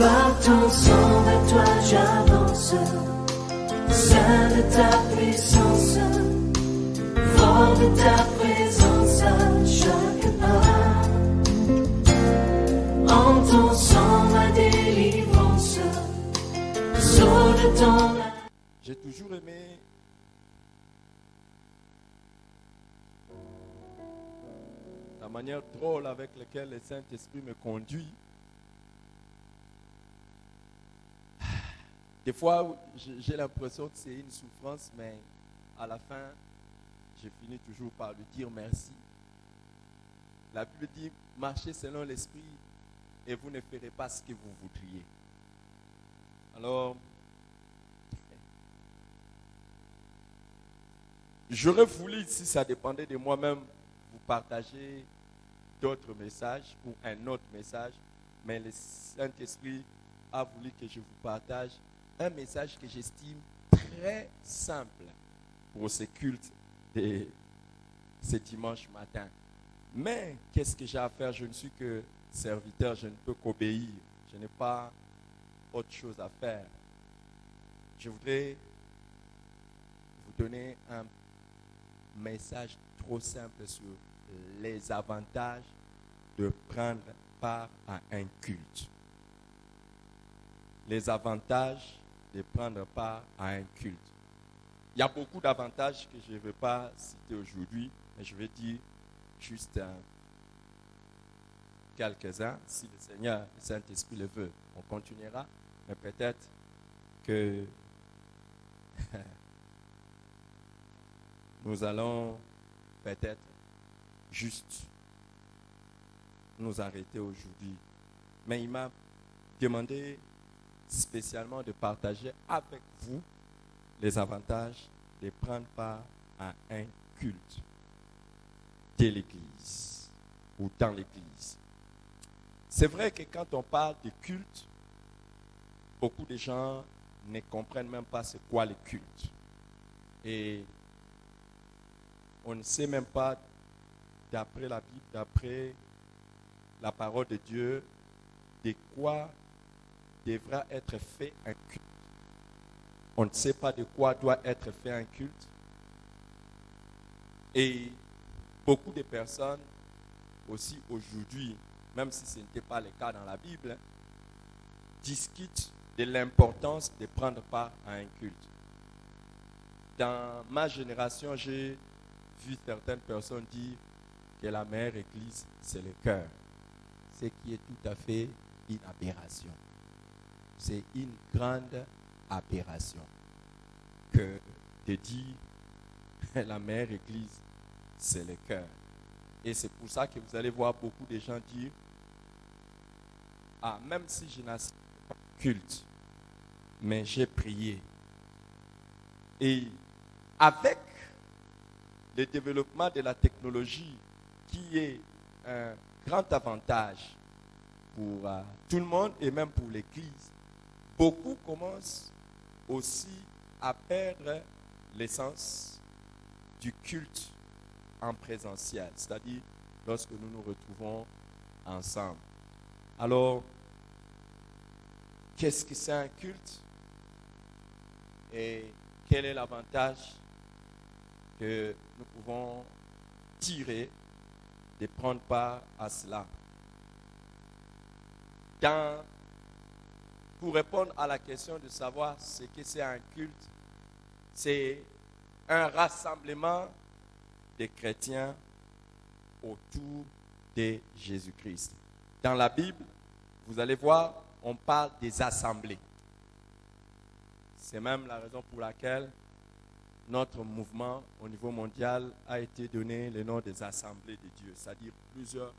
Par ton sang, vers toi j'avance. Saint de ta puissance, fort de ta présence à chaque pas. En ton sang, ma délivrance, sceau de ton âme. J'ai toujours aimé la manière drôle avec laquelle le Saint-Esprit me conduit. Des fois, j'ai l'impression que c'est une souffrance, mais à la fin, je finis toujours par lui dire merci. La Bible dit, marchez selon l'Esprit et vous ne ferez pas ce que vous voudriez. Alors, j'aurais voulu, si ça dépendait de moi-même, vous partager d'autres messages ou un autre message, mais le Saint-Esprit a voulu que je vous partage un message que j'estime très simple pour ce culte de ce dimanche matin. Mais qu'est-ce que j'ai à faire? Je ne suis que serviteur, je ne peux qu'obéir. Je n'ai pas autre chose à faire. Je voudrais vous donner un message trop simple sur les avantages de prendre part à un culte. Les avantages de prendre part à un culte. Il y a beaucoup d'avantages que je ne vais pas citer aujourd'hui, mais je vais dire juste quelques-uns. Si le Seigneur, le Saint-Esprit le veut, on continuera, mais peut-être que nous allons peut-être juste nous arrêter aujourd'hui. Mais il m'a demandé spécialement de partager avec vous les avantages de prendre part à un culte de l'Église ou dans l'Église. C'est vrai que quand on parle de culte, beaucoup de gens ne comprennent même pas c'est quoi le culte. Et on ne sait même pas, d'après la Bible, d'après la parole de Dieu, de quoi devra être fait un culte. On ne sait pas de quoi doit être fait un culte. Et beaucoup de personnes aussi aujourd'hui, même si ce n'était pas le cas dans la Bible, discutent de l'importance de prendre part à un culte. Dans ma génération, j'ai vu certaines personnes dire que la meilleure église, c'est le cœur. Ce qui est tout à fait une aberration. C'est une grande aberration que de dire la meilleure église, c'est le cœur. Et c'est pour ça que vous allez voir beaucoup de gens dire, ah, même si je n'assiste pas au culte, mais j'ai prié. Et avec le développement de la technologie, qui est un grand avantage pour tout le monde et même pour l'Église, beaucoup commencent aussi à perdre l'essence du culte en présentiel, c'est-à-dire lorsque nous nous retrouvons ensemble. Alors, qu'est-ce que c'est un culte? Et quel est l'avantage que nous pouvons tirer de prendre part à cela? Pour répondre à la question de savoir ce que c'est un culte, c'est un rassemblement des chrétiens autour de Jésus-Christ. Dans la Bible, vous allez voir, on parle des assemblées. C'est même la raison pour laquelle notre mouvement au niveau mondial a été donné le nom des assemblées de Dieu, c'est-à-dire plusieurs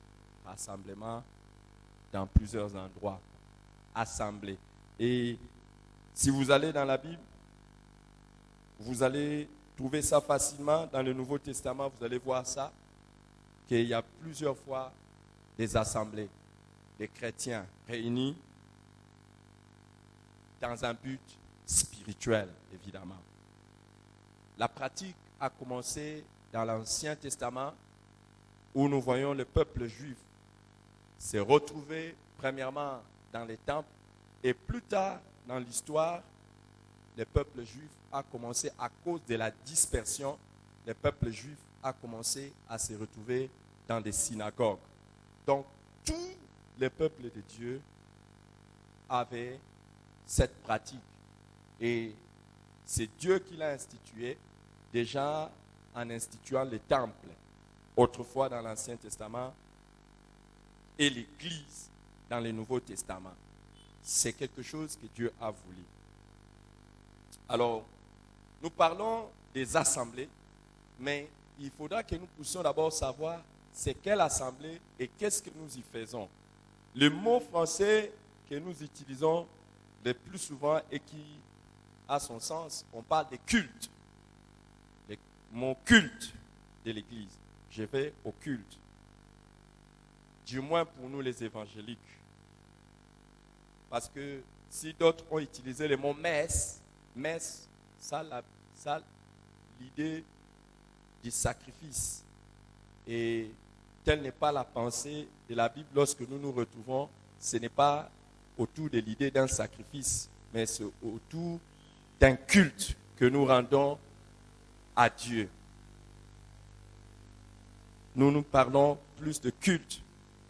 rassemblements dans plusieurs endroits, assemblées. Et si vous allez dans la Bible, vous allez trouver ça facilement. Dans le Nouveau Testament, vous allez voir ça, qu'il y a plusieurs fois des assemblées, des chrétiens réunis dans un but spirituel, évidemment. La pratique a commencé dans l'Ancien Testament, où nous voyons le peuple juif se retrouver premièrement dans les temples Et plus tard dans l'histoire, le peuple juif a commencé, à cause de la dispersion, le peuple juif a commencé à se retrouver dans des synagogues. Donc, tous les peuples de Dieu avaient cette pratique. Et c'est Dieu qui l'a institué, déjà en instituant les temples, autrefois dans l'Ancien Testament, et l'Église dans le Nouveau Testament. C'est quelque chose que Dieu a voulu. Alors, nous parlons des assemblées, mais il faudra que nous puissions d'abord savoir c'est quelle assemblée et qu'est-ce que nous y faisons. Le mot français que nous utilisons le plus souvent et qui a son sens, on parle de culte. Le mot culte de l'Église. Je vais au culte. Du moins pour nous les évangéliques. Parce que si d'autres ont utilisé le mot messe, ça l'idée du sacrifice. Et telle n'est pas la pensée de la Bible lorsque nous nous retrouvons. Ce n'est pas autour de l'idée d'un sacrifice, mais c'est autour d'un culte que nous rendons à Dieu. Nous parlons plus de culte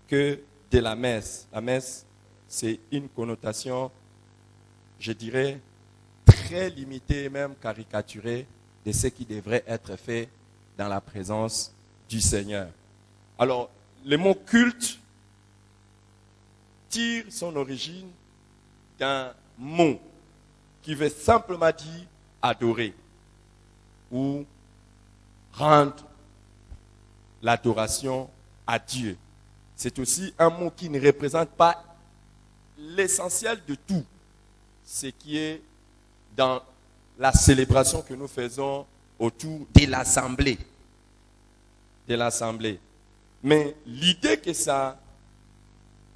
que de la messe. La messe, c'est une connotation, je dirais, très limitée et même caricaturée de ce qui devrait être fait dans la présence du Seigneur. Alors, le mot culte tire son origine d'un mot qui veut simplement dire adorer ou rendre l'adoration à Dieu. C'est aussi un mot qui ne représente pas l'essentiel de tout ce qui est dans la célébration que nous faisons autour de l'assemblée. Mais l'idée que ça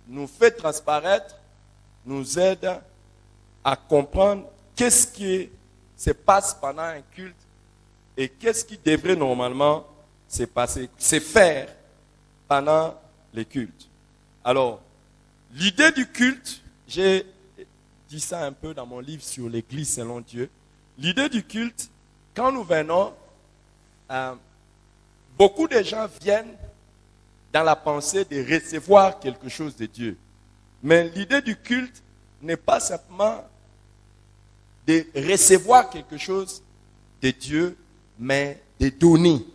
nous fait transparaître nous aide à comprendre qu'est-ce qui se passe pendant un culte et qu'est-ce qui devrait normalement se faire pendant les cultes. Alors, l'idée du culte, j'ai dit ça un peu dans mon livre sur l'Église selon Dieu. L'idée du culte, quand nous venons, beaucoup de gens viennent dans la pensée de recevoir quelque chose de Dieu. Mais l'idée du culte n'est pas simplement de recevoir quelque chose de Dieu, mais de donner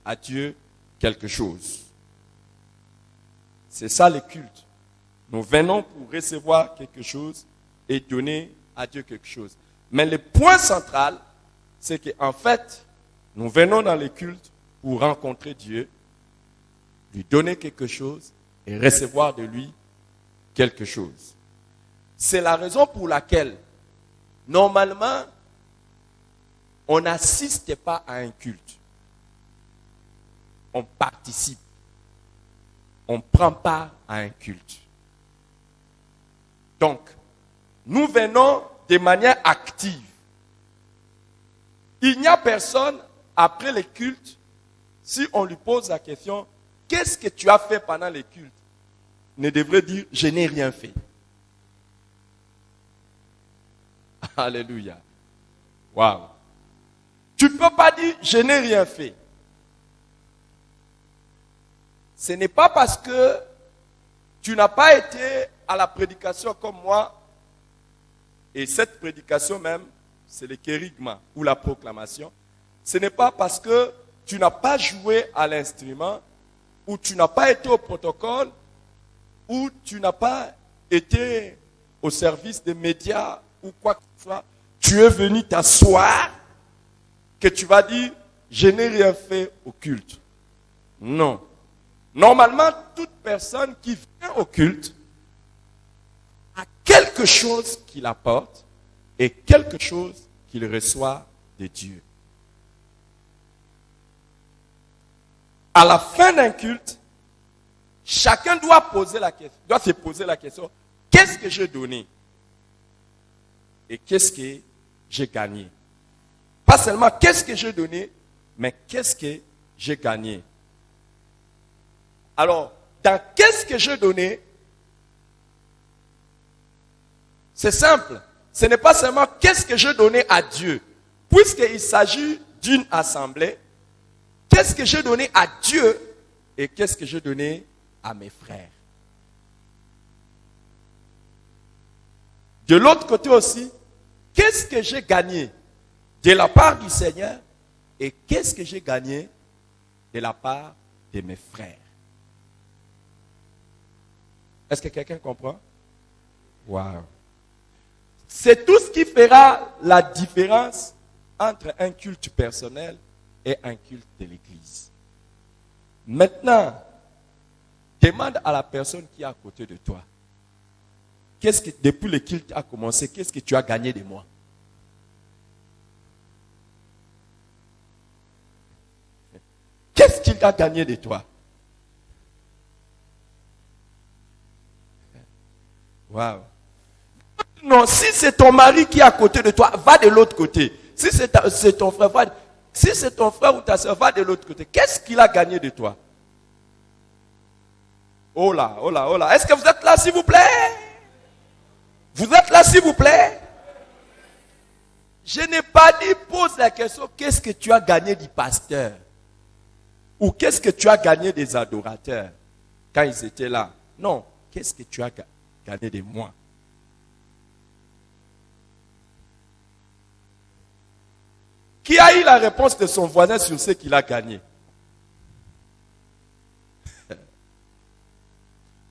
à Dieu quelque chose. C'est ça le culte. Nous venons pour recevoir quelque chose et donner à Dieu quelque chose. Mais le point central, c'est qu'en fait, nous venons dans le culte pour rencontrer Dieu, lui donner quelque chose et recevoir de lui quelque chose. C'est la raison pour laquelle, normalement, on n'assiste pas à un culte. On participe. On prend part à un culte. Donc, nous venons de manière active. Il n'y a personne, après le culte, si on lui pose la question, qu'est-ce que tu as fait pendant le culte? Ne devrait dire, je n'ai rien fait. Alléluia. Waouh. Tu ne peux pas dire, je n'ai rien fait. Ce n'est pas parce que tu n'as pas été à la prédication comme moi, et cette prédication même, c'est le kérigma ou la proclamation. Ce n'est pas parce que tu n'as pas joué à l'instrument, ou tu n'as pas été au protocole, ou tu n'as pas été au service des médias, ou quoi que ce soit. Tu es venu t'asseoir, que tu vas dire, je n'ai rien fait au culte. Non. Normalement, toute personne qui vient au culte a quelque chose qu'il apporte et quelque chose qu'il reçoit de Dieu. À la fin d'un culte, chacun doit se poser la question, qu'est-ce que j'ai donné et qu'est-ce que j'ai gagné? Pas seulement qu'est-ce que j'ai donné, mais qu'est-ce que j'ai gagné? Alors, dans qu'est-ce que j'ai donné, C'est simple. Ce n'est pas seulement qu'est-ce que je donnais à Dieu. Puisqu'il s'agit d'une assemblée, qu'est-ce que je donnais à Dieu et qu'est-ce que je donnais à mes frères. De l'autre côté aussi, qu'est-ce que j'ai gagné de la part du Seigneur et qu'est-ce que j'ai gagné de la part de mes frères. Est-ce que quelqu'un comprend? Wow. C'est tout ce qui fera la différence entre un culte personnel et un culte de l'Église. Maintenant, demande à la personne qui est à côté de toi. Qu'est-ce que, depuis le culte a commencé, qu'est-ce que tu as gagné de moi? Qu'est-ce qu'il a gagné de toi? Wow. Non, si c'est ton mari qui est à côté de toi, va de l'autre côté. Si c'est ton frère, si c'est ton frère ou ta soeur, va de l'autre côté. Qu'est-ce qu'il a gagné de toi? Oh là, oh là, oh là. Est-ce que vous êtes là, s'il vous plaît? Vous êtes là, s'il vous plaît? Je n'ai pas dit, pose la question, qu'est-ce que tu as gagné du pasteur? Ou qu'est-ce que tu as gagné des adorateurs quand ils étaient là? Non, qu'est-ce que tu as gagné de moi? Qui a eu la réponse de son voisin sur ce qu'il a gagné?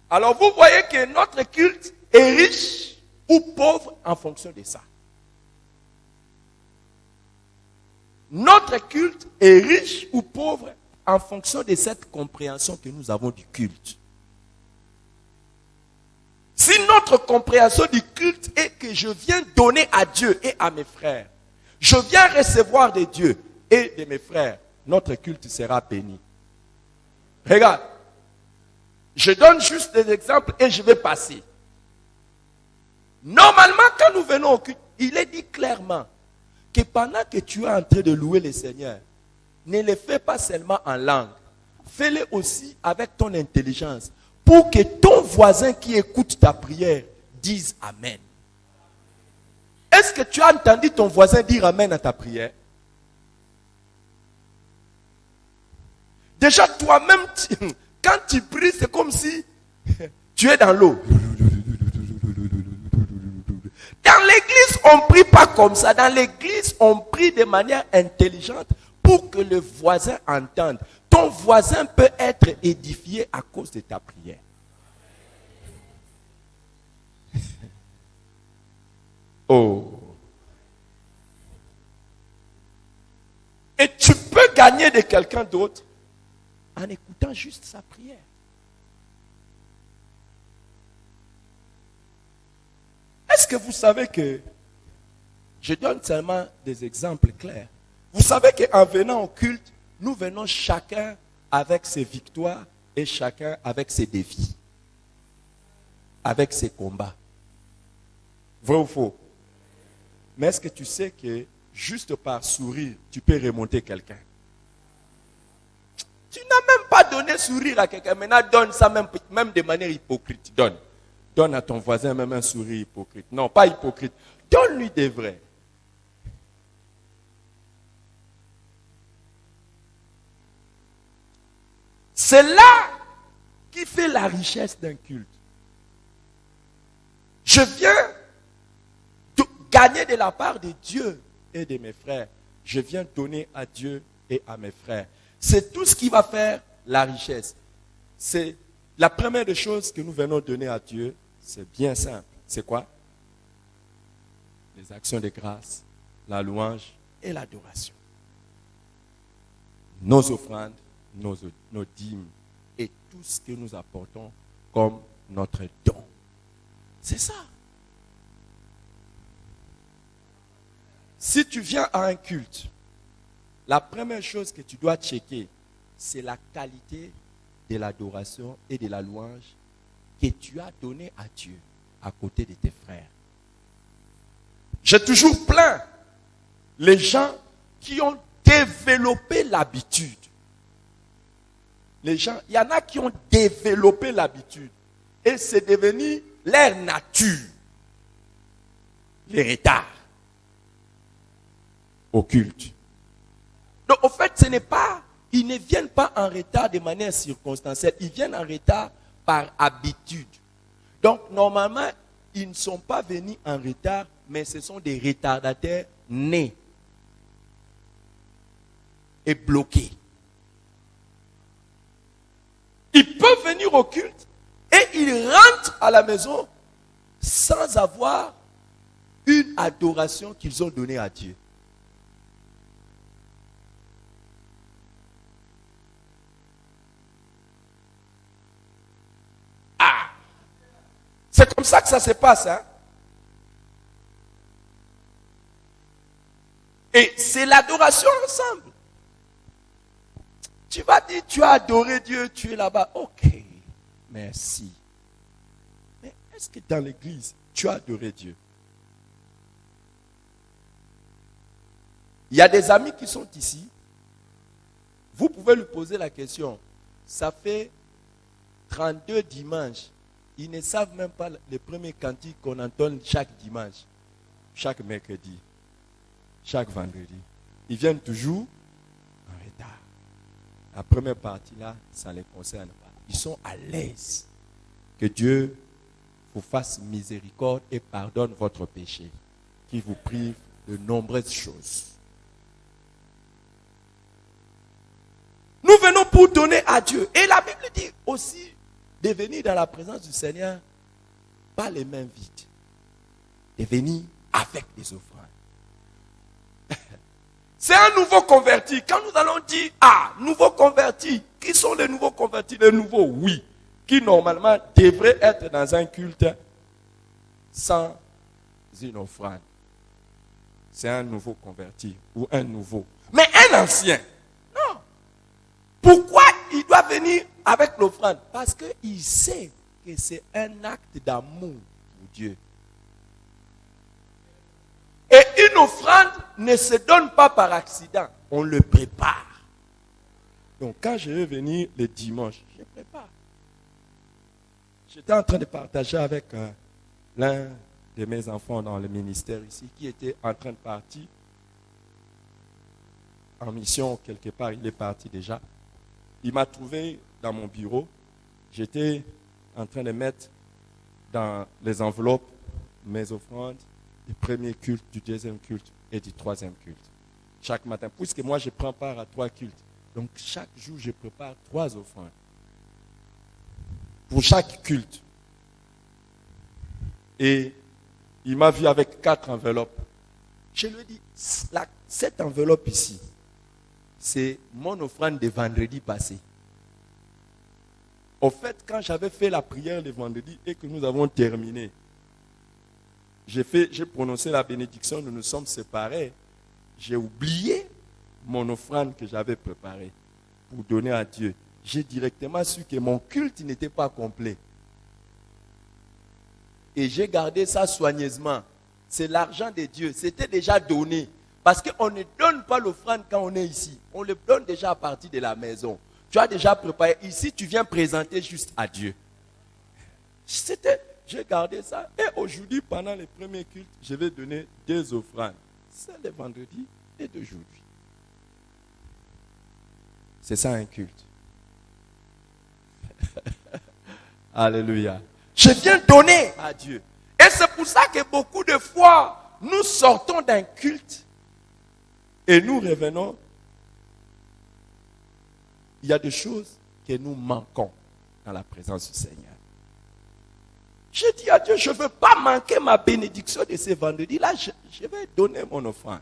Alors vous voyez que notre culte est riche ou pauvre en fonction de ça. Notre culte est riche ou pauvre en fonction de cette compréhension que nous avons du culte. Si notre compréhension du culte est que je viens donner à Dieu et à mes frères, je viens recevoir de Dieu et de mes frères, notre culte sera béni. Regarde, je donne juste des exemples et je vais passer. Normalement, quand nous venons au culte, il est dit clairement que pendant que tu es en train de louer le Seigneur, ne le fais pas seulement en langue, fais-le aussi avec ton intelligence, pour que ton voisin qui écoute ta prière dise Amen. Est-ce que tu as entendu ton voisin dire Amen à ta prière? Déjà, toi-même, quand tu pries, c'est comme si tu es dans l'eau. Dans l'église, on ne prie pas comme ça. Dans l'église, on prie de manière intelligente pour que le voisin entende. Ton voisin peut être édifié à cause de ta prière. Oh. Et tu peux gagner de quelqu'un d'autre en écoutant juste sa prière. Est-ce que vous savez que, je donne seulement des exemples clairs. Vous savez qu'en venant au culte, nous venons chacun avec ses victoires et chacun avec ses défis, avec ses combats. Vrai ou faux? Mais est-ce que tu sais que juste par sourire, tu peux remonter quelqu'un? Tu n'as même pas donné sourire à quelqu'un. Maintenant, donne ça même de manière hypocrite. Donne. Donne à ton voisin même un sourire hypocrite. Non, pas hypocrite. Donne-lui des vrais. C'est là qui fait la richesse d'un culte. Je viens gagner de la part de Dieu et de mes frères. Je viens donner à Dieu et à mes frères. C'est tout ce qui va faire la richesse. C'est la première des choses que nous venons donner à Dieu. C'est bien simple. C'est quoi? Les actions de grâce, la louange et l'adoration. Nos offrandes, nos dîmes et tout ce que nous apportons comme notre don. C'est ça. Si tu viens à un culte, la première chose que tu dois checker, c'est la qualité de l'adoration et de la louange que tu as donné à Dieu à côté de tes frères. J'ai toujours plaint les gens qui ont développé l'habitude. Les gens, il y en a qui ont développé l'habitude et c'est devenu leur nature. les retards au culte. Donc, au fait, ils ne viennent pas en retard de manière circonstancielle, ils viennent en retard par habitude. Donc, normalement, ils ne sont pas venus en retard, mais ce sont des retardataires nés et bloqués. Ils peuvent venir au culte et ils rentrent à la maison sans avoir une adoration qu'ils ont donnée à Dieu. Ah! C'est comme ça que ça se passe, hein? Et c'est l'adoration ensemble. Tu vas dire, tu as adoré Dieu, tu es là-bas. Ok, merci. Mais est-ce que dans l'église, tu as adoré Dieu? Il y a des amis qui sont ici. Vous pouvez lui poser la question. Ça fait 32 dimanches. Ils ne savent même pas les premiers cantiques qu'on entend chaque dimanche, chaque mercredi, chaque vendredi. Ils viennent toujours en retard. La première partie là, ça ne les concerne pas. Ils sont à l'aise. Que Dieu vous fasse miséricorde et pardonne votre péché, qui vous prive de nombreuses choses. Nous venons pour donner à Dieu. Et la Bible dit aussi de venir dans la présence du Seigneur, pas les mains vides. De venir avec des offrandes. C'est un nouveau converti. Quand nous allons dire, nouveau converti, qui sont les nouveaux convertis? Les nouveaux, oui, qui normalement devraient être dans un culte sans une offrande. C'est un nouveau converti ou un nouveau. Mais un ancien, non. Pourquoi il doit venir avec l'offrande? Parce qu'il sait que c'est un acte d'amour pour Dieu. Et une offrande ne se donne pas par accident. On le prépare. Donc quand je vais venir le dimanche, je prépare. J'étais en train de partager avec l'un de mes enfants dans le ministère ici, qui était en train de partir en mission quelque part. Il est parti déjà. Il m'a trouvé dans mon bureau. J'étais en train de mettre dans les enveloppes mes offrandes du premier culte, du deuxième culte et du troisième culte. Chaque matin. Puisque moi, je prends part à 3 cultes. Donc, chaque jour, je prépare 3 offrandes. Pour chaque culte. Et il m'a vu avec 4 enveloppes. Je lui ai dit, cette enveloppe ici, c'est mon offrande de vendredi passé. Au fait, quand j'avais fait la prière le vendredi et que nous avons terminé, j'ai prononcé la bénédiction, nous nous sommes séparés. J'ai oublié mon offrande que j'avais préparée pour donner à Dieu. J'ai directement su que mon culte n'était pas complet. Et j'ai gardé ça soigneusement. C'est l'argent de Dieu. C'était déjà donné. Parce qu'on ne donne pas l'offrande quand on est ici. On le donne déjà à partir de la maison. Tu as déjà préparé. Ici, tu viens présenter juste à Dieu. J'ai gardé ça. Et aujourd'hui, pendant les premiers cultes, je vais donner 2 offrandes. C'est le vendredi et d'aujourd'hui. C'est ça un culte. Alléluia. Je viens donner à Dieu. Et c'est pour ça que beaucoup de fois, nous sortons d'un culte et nous revenons. Il y a des choses que nous manquons dans la présence du Seigneur. J'ai dit à Dieu, je ne veux pas manquer ma bénédiction de ce vendredi-là. Je vais donner mon offrande.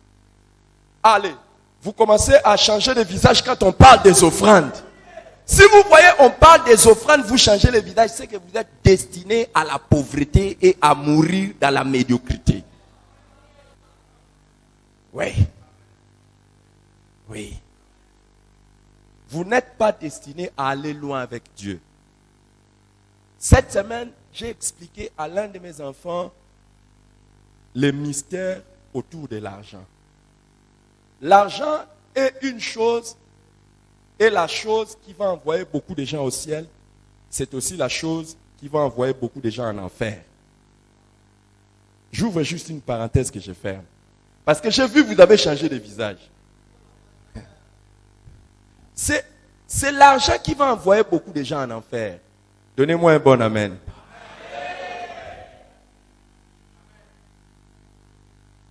Allez, vous commencez à changer de visage quand on parle des offrandes. Si vous voyez, on parle des offrandes, vous changez le visage, c'est que vous êtes destiné à la pauvreté et à mourir dans la médiocrité. Oui. Oui. Vous n'êtes pas destiné à aller loin avec Dieu. Cette semaine, j'ai expliqué à l'un de mes enfants le mystère autour de l'argent. L'argent est une chose, et la chose qui va envoyer beaucoup de gens au ciel, c'est aussi la chose qui va envoyer beaucoup de gens en enfer. J'ouvre juste une parenthèse que je ferme. Parce que j'ai vu, vous avez changé de visage. C'est l'argent qui va envoyer beaucoup de gens en enfer. Donnez-moi un bon amen.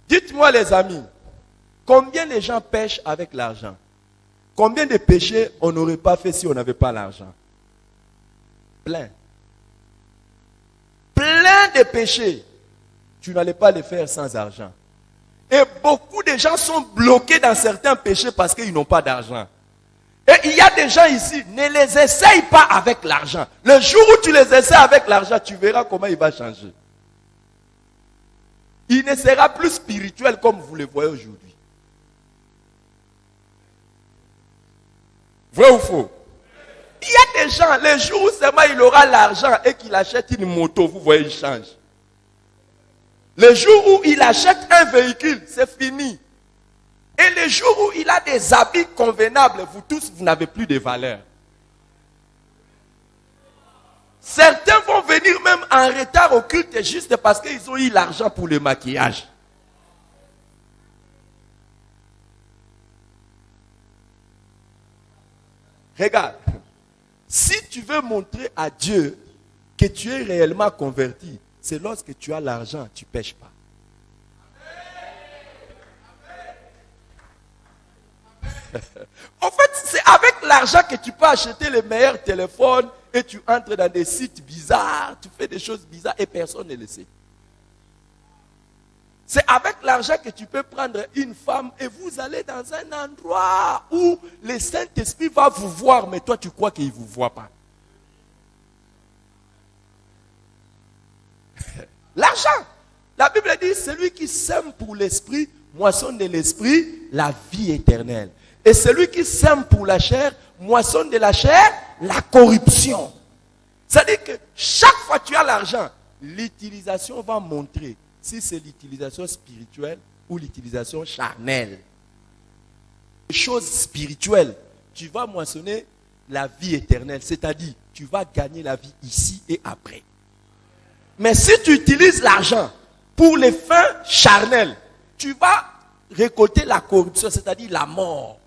Dites-moi les amis, combien de gens pêchent avec l'argent? Combien de péchés on n'aurait pas fait si on n'avait pas l'argent? Plein. Plein de péchés. Tu n'allais pas les faire sans argent. Et beaucoup de gens sont bloqués dans certains péchés parce qu'ils n'ont pas d'argent. Et il y a des gens ici, ne les essaye pas avec l'argent. Le jour où tu les essaies avec l'argent, tu verras comment il va changer. Il ne sera plus spirituel comme vous le voyez aujourd'hui. Vrai ou faux? Il y a des gens, les jours où seulement il aura l'argent et qu'il achète une moto, vous voyez, il change. Le jour où il achète un véhicule, c'est fini. Et le jour où il a des habits convenables, vous tous, vous n'avez plus de valeur. Certains vont venir même en retard au culte juste parce qu'ils ont eu l'argent pour le maquillage. Regarde, si tu veux montrer à Dieu que tu es réellement converti, c'est lorsque tu as l'argent, tu ne pêches pas. En fait, c'est avec l'argent que tu peux acheter les meilleurs téléphones et tu entres dans des sites bizarres, tu fais des choses bizarres et personne ne le sait. C'est avec l'argent que tu peux prendre une femme et vous allez dans un endroit où le Saint-Esprit va vous voir, mais toi tu crois qu'il ne vous voit pas. L'argent. La Bible dit, celui qui sème pour l'esprit, moissonne de l'esprit, la vie éternelle. Et celui qui sème pour la chair, moissonne de la chair, la corruption. C'est-à-dire que chaque fois que tu as l'argent, l'utilisation va montrer si c'est l'utilisation spirituelle ou l'utilisation charnelle. Les choses spirituelles, tu vas moissonner la vie éternelle. C'est-à-dire, tu vas gagner la vie ici et après. Mais si tu utilises l'argent pour les fins charnelles, tu vas récolter la corruption, c'est-à-dire la mort.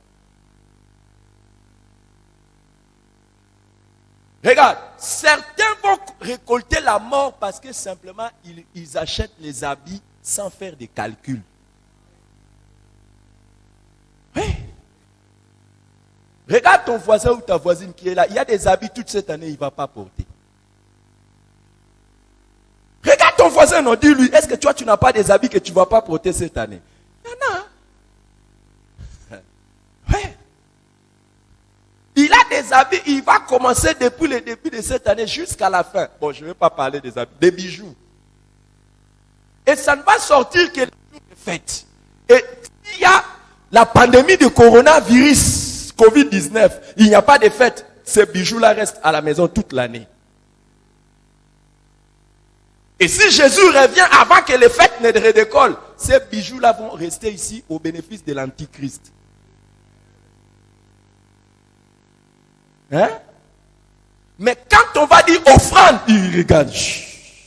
Regarde, certains vont récolter la mort parce que simplement ils achètent les habits sans faire des calculs. Oui. Regarde ton voisin ou ta voisine qui est là. Il y a des habits toute cette année, il ne va pas porter. Regarde ton voisin, non, dis-lui, est-ce que tu n'as pas des habits que tu ne vas pas porter cette année? Il y en a. Ouais. Il a des habits, il va commencer depuis le début de cette année jusqu'à la fin. Bon, je ne vais pas parler des habits, des bijoux. Et ça ne va sortir que les jours de fête. Et s'il y a la pandémie de coronavirus, Covid-19, il n'y a pas de fête, ces bijoux-là restent à la maison toute l'année. Et si Jésus revient avant que les fêtes ne redécollent, ces bijoux-là vont rester ici au bénéfice de l'Antichrist. Hein? Mais quand on va dire offrande, il regarde. Tu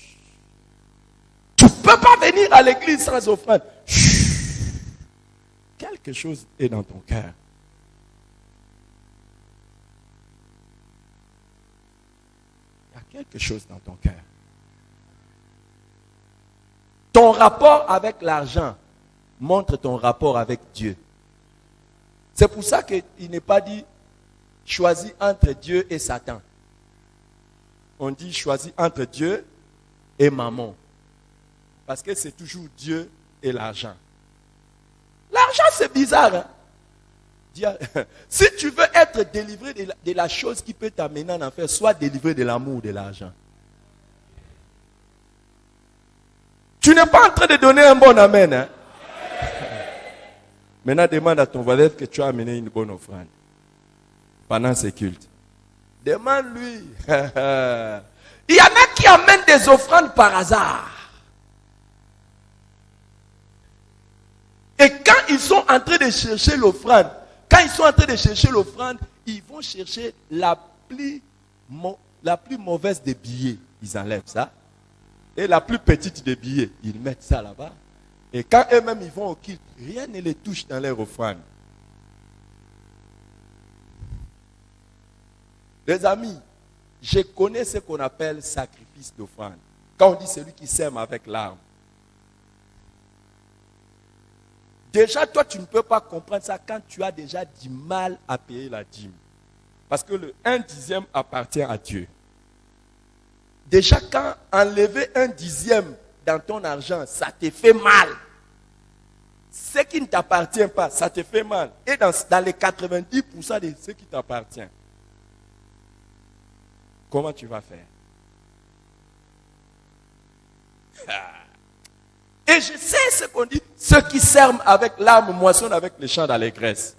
ne peux pas venir à l'église sans offrande. Quelque chose est dans ton cœur. Il y a quelque chose dans ton cœur. Ton rapport avec l'argent montre ton rapport avec Dieu. C'est pour ça qu'il n'est pas dit choisis entre Dieu et Satan. On dit choisis entre Dieu et maman. Parce que c'est toujours Dieu et l'argent. L'argent, c'est bizarre. Hein? Si tu veux être délivré de la chose qui peut t'amener en enfer, sois délivré de l'amour de l'argent. Tu n'es pas en train de donner un bon amen. Hein? Maintenant, demande à ton voisin que tu as amené une bonne offrande pendant ces cultes. Demande-lui. Il y en a qui amènent des offrandes par hasard. Et quand ils sont en train de chercher l'offrande, ils vont chercher la plus mauvaise des billets. Ils enlèvent ça. et la plus petite des billets, ils mettent ça là-bas. Et quand eux-mêmes ils vont au culte, rien ne les touche dans leur offrande. Les amis, je connais ce qu'on appelle sacrifice d'offrande. Quand on dit celui qui sème avec l'arme. Déjà, toi, tu ne peux pas comprendre ça quand tu as déjà du mal à payer la dîme. Parce que le 1/10 appartient à Dieu. Déjà, quand enlever 1/10 dans ton argent, ça te fait mal. Ce qui ne t'appartient pas, ça te fait mal. Et dans les 90% de ce qui t'appartient, comment tu vas faire? Et je sais ce qu'on dit. Ceux qui sèrent avec l'arme moissonnent avec les champs d'allégresse.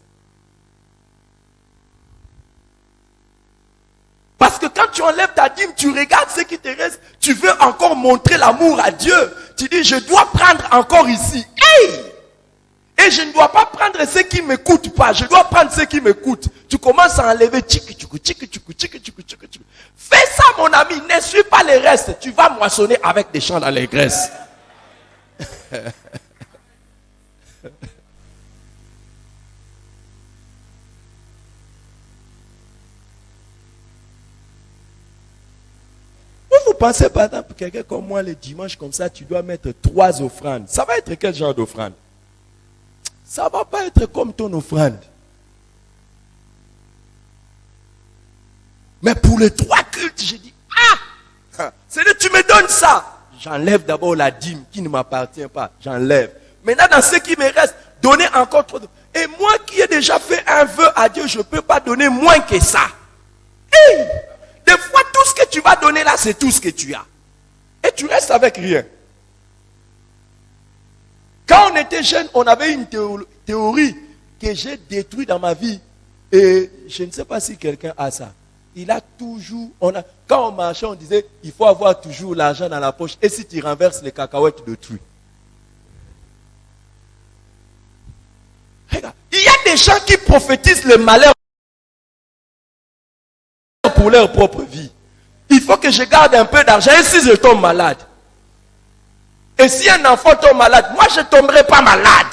Parce que quand tu enlèves ta dîme, tu regardes ce qui te reste. Tu veux encore montrer l'amour à Dieu. Tu dis, je dois prendre encore ici. Hey! Et je ne dois pas prendre ce qui ne me coûte pas. Je dois prendre ce qui me coûte. Tu commences à enlever. Fais ça, mon ami. Ne suis pas les restes. Tu vas moissonner avec des champs d'allégresse. Vous pensez par exemple, quelqu'un comme moi, le dimanche comme ça, tu dois mettre 3 offrandes. Ça va être quel genre d'offrande? Ça ne va pas être comme ton offrande. Mais pour les 3 cultes, j'ai dit, c'est que tu me donnes ça. J'enlève d'abord la dîme qui ne m'appartient pas. J'enlève. Maintenant, dans ce qui me reste, donner encore trop. Et moi qui ai déjà fait un vœu à Dieu, je ne peux pas donner moins que ça. Hey! Des fois, tout ce que tu vas donner là, c'est tout ce que tu as. Et tu restes avec rien. Quand on était jeune, on avait une théorie que j'ai détruite dans ma vie. Et je ne sais pas si quelqu'un a ça. Il a toujours, quand on marchait, on disait, il faut avoir toujours l'argent dans la poche. Et si tu renverses les cacahuètes, tu le tues. Regarde, il y a des gens qui prophétisent le malheur pour leur propre vie. Il faut que je garde un peu d'argent. Et si je tombe malade? Et si un enfant tombe malade, moi je ne tomberai pas malade.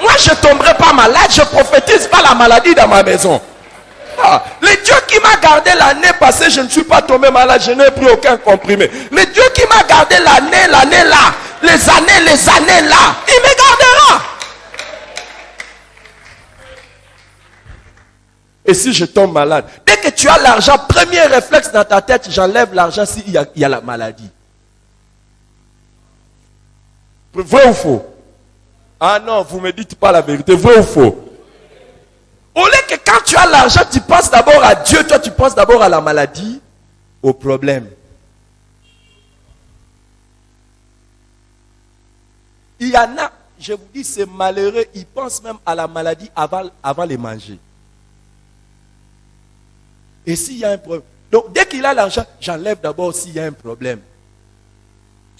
Moi je ne tomberai pas malade. Je ne prophétise pas la maladie dans ma maison. Le Dieu qui m'a gardé l'année passée, je ne suis pas tombé malade, je n'ai pris aucun comprimé. Le Dieu qui m'a gardé l'année là, les années là, il me gardera. Et si je tombe malade, dès que tu as l'argent, premier réflexe dans ta tête, j'enlève l'argent s'il y a la maladie. Vrai ou faux? Ah non, vous ne me dites pas la vérité, vrai ou faux? Au lieu que quand tu as l'argent, tu penses d'abord à Dieu, toi tu penses d'abord à la maladie, au problème. Il y en a, je vous dis, c'est malheureux, ils pensent même à la maladie avant les manger. Et s'il y a un problème, donc dès qu'il a l'argent, j'enlève d'abord s'il y a un problème.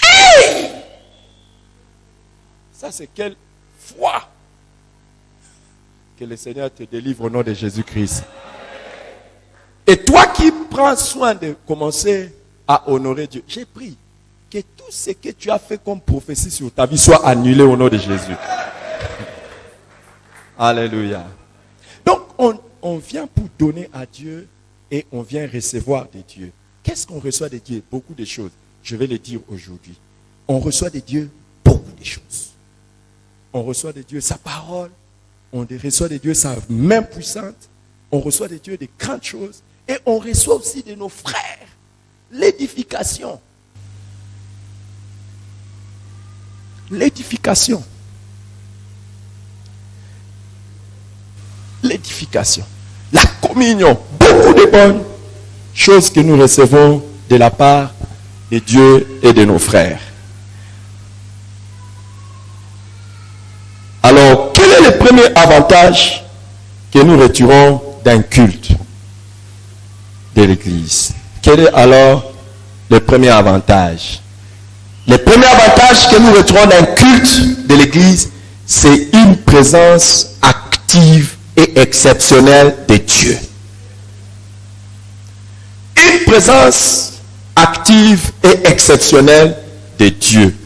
Hey! Ça c'est quelle foi! Que le Seigneur te délivre au nom de Jésus-Christ. Et toi qui prends soin de commencer à honorer Dieu, j'ai pris que tout ce que tu as fait comme prophétie sur ta vie soit annulé au nom de Jésus. Alléluia. Donc on vient pour donner à Dieu et on vient recevoir de Dieu. Qu'est-ce qu'on reçoit de Dieu? Beaucoup de choses. Je vais le dire aujourd'hui. On reçoit de Dieu beaucoup de choses. On reçoit de Dieu sa parole. On reçoit de Dieu sa main puissante. On reçoit de Dieu des grandes choses. Et on reçoit aussi de nos frères l'édification. L'édification. L'édification. La communion. Beaucoup de bonnes choses que nous recevons de la part de Dieu et de nos frères. Alors, quel est le premier avantage que nous retirons d'un culte de l'Église? Quel est alors le premier avantage? Le premier avantage que nous retirons d'un culte de l'Église, c'est une présence active et exceptionnelle de Dieu. Une présence active et exceptionnelle de Dieu.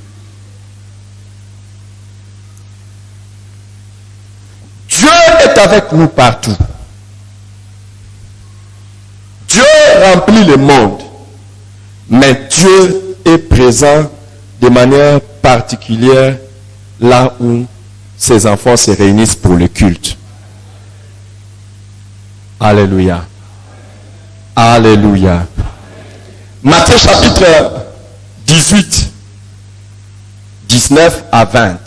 Dieu est avec nous partout. Dieu remplit le monde. Mais Dieu est présent de manière particulière là où ses enfants se réunissent pour le culte. Alléluia. Alléluia. Matthieu chapitre 18, 19 à 20.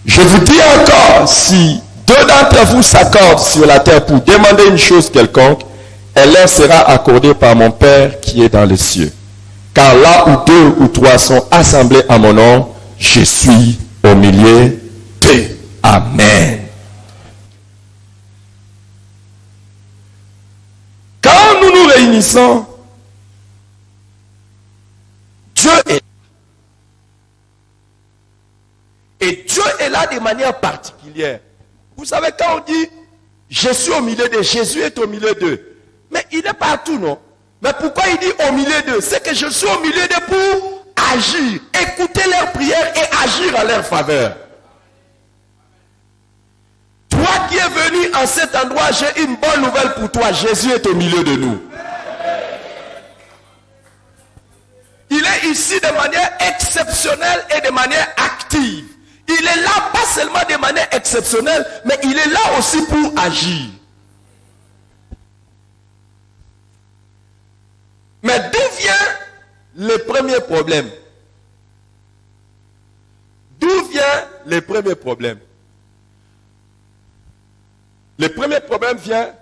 Je vous dis encore, si deux d'entre vous s'accordent sur la terre pour demander une chose quelconque, elle leur sera accordée par mon Père qui est dans les cieux. Car là où deux ou trois sont assemblés à mon nom, je suis au milieu d'eux. Amen. Quand nous nous réunissons, Dieu est là. Et Dieu est là de manière particulière. Vous savez, quand on dit je suis au milieu d'eux, Jésus est au milieu d'eux. Mais il est partout, non? Mais pourquoi il dit au milieu d'eux? C'est que je suis au milieu d'eux pour agir, écouter leurs prières et agir en leur faveur. Toi qui es venu en cet endroit, j'ai une bonne nouvelle pour toi. Jésus est au milieu de nous. Il est ici de manière exceptionnelle et de manière active. Il est là pas seulement de manière exceptionnelle, mais il est là aussi pour agir. Mais d'où vient le premier problème? D'où vient le premier problème? Le premier problème vient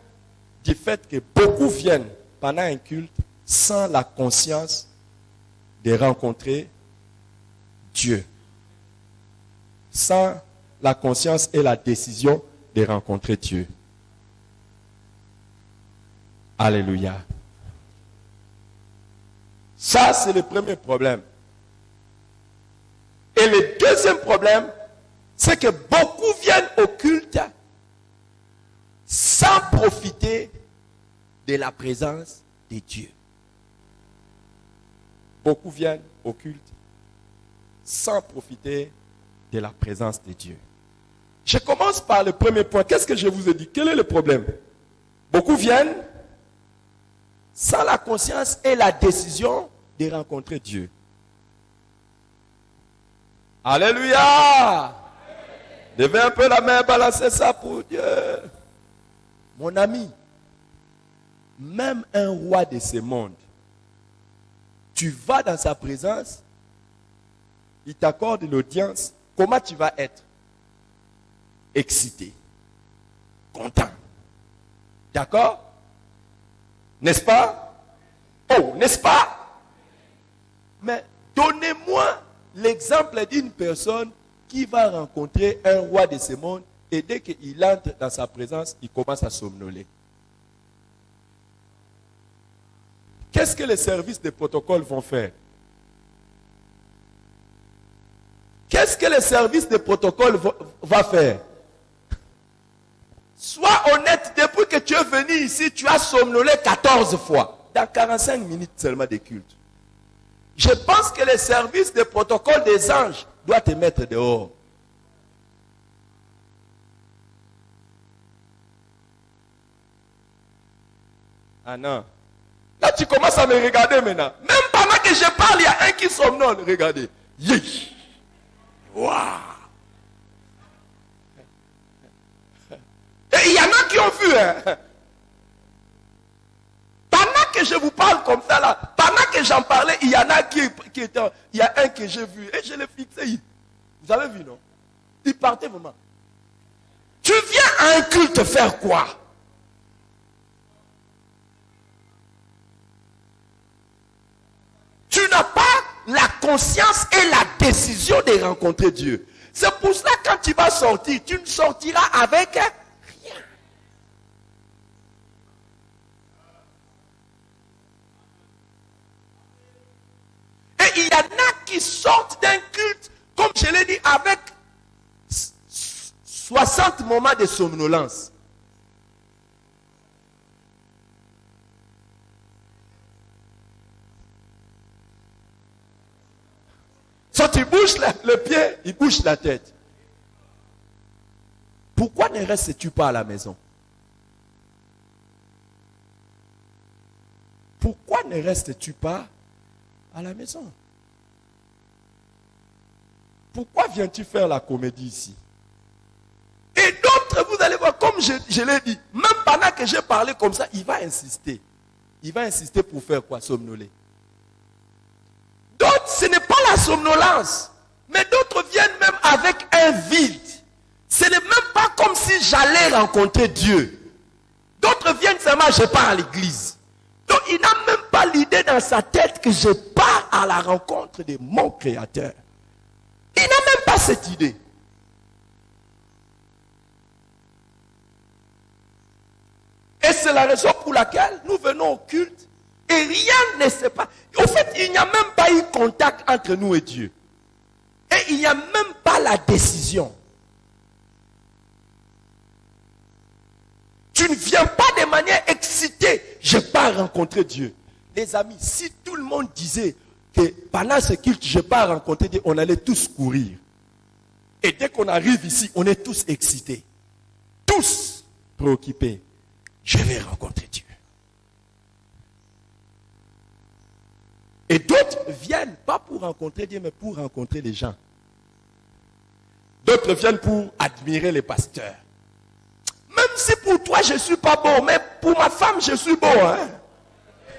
du fait que beaucoup viennent pendant un culte sans la conscience de rencontrer Dieu. Sans la conscience et la décision de rencontrer Dieu. Alléluia. Ça, c'est le premier problème. Et le deuxième problème, c'est que beaucoup viennent au culte sans profiter de la présence de Dieu. Beaucoup viennent au culte sans profiter de la présence de Dieu. Je commence par le premier point. Qu'est-ce que je vous ai dit? Quel est le problème? Beaucoup viennent sans la conscience et la décision de rencontrer Dieu. Alléluia! Levez un peu la main, balancez ça pour Dieu. Mon ami, même un roi de ce monde, tu vas dans sa présence, il t'accorde l'audience, comment tu vas être? Excité, content. D'accord? N'est-ce pas? Oh, n'est-ce pas? Mais donnez-moi l'exemple d'une personne qui va rencontrer un roi de ce monde et dès qu'il entre dans sa présence, il commence à somnoler. Qu'est-ce que les services de protocole vont faire? Qu'est-ce que les services de protocole vont faire? Sois honnête, depuis que tu es venu ici, tu as somnolé 14 fois. Dans 45 minutes seulement de culte. Je pense que les services de protocole des anges doivent te mettre dehors. Ah non. Là, tu commences à me regarder maintenant. Même pendant que je parle, il y a un qui somnole. Regardez. Yes. Waouh. Et il y en a qui ont vu. Hein. Pendant que je vous parle comme ça là, pendant que j'en parlais, il y en a qui étaient. Il y a un que j'ai vu et je l'ai fixé. Vous avez vu, non? Il partait vraiment. Tu viens à un culte faire quoi? Tu n'as pas la conscience et la décision de rencontrer Dieu. C'est pour cela que quand tu vas sortir, tu ne sortiras avec rien. Et il y en a qui sortent d'un culte, comme je l'ai dit, avec 60 moments de somnolence. touche le pied, il bouge la tête. Pourquoi ne restes-tu pas à la maison? Pourquoi ne restes-tu pas à la maison? Pourquoi viens-tu faire la comédie ici? Et d'autres, vous allez voir, comme je l'ai dit, même pendant que j'ai parlé comme ça, il va insister. Il va insister pour faire quoi? Somnoler. D'autres, ce n'est pas la somnolence. Mais d'autres viennent même avec un vide. Ce n'est même pas comme si j'allais rencontrer Dieu. D'autres viennent seulement, je pars à l'église. Donc il n'a même pas l'idée dans sa tête que je pars à la rencontre de mon Créateur. Il n'a même pas cette idée. Et c'est la raison pour laquelle nous venons au culte et rien ne se passe. En fait, il n'y a même pas eu contact entre nous et Dieu. Et il n'y a même pas la décision. Tu ne viens pas de manière excitée. Je pars rencontrer Dieu. Les amis, si tout le monde disait que pendant ce culte, je pars rencontrer Dieu, on allait tous courir. Et dès qu'on arrive ici, on est tous excités. Tous préoccupés. Je vais rencontrer Dieu. Et d'autres viennent pas pour rencontrer Dieu, mais pour rencontrer les gens. D'autres viennent pour admirer les pasteurs. Même si pour toi je ne suis pas beau, mais pour ma femme je suis beau. Hein?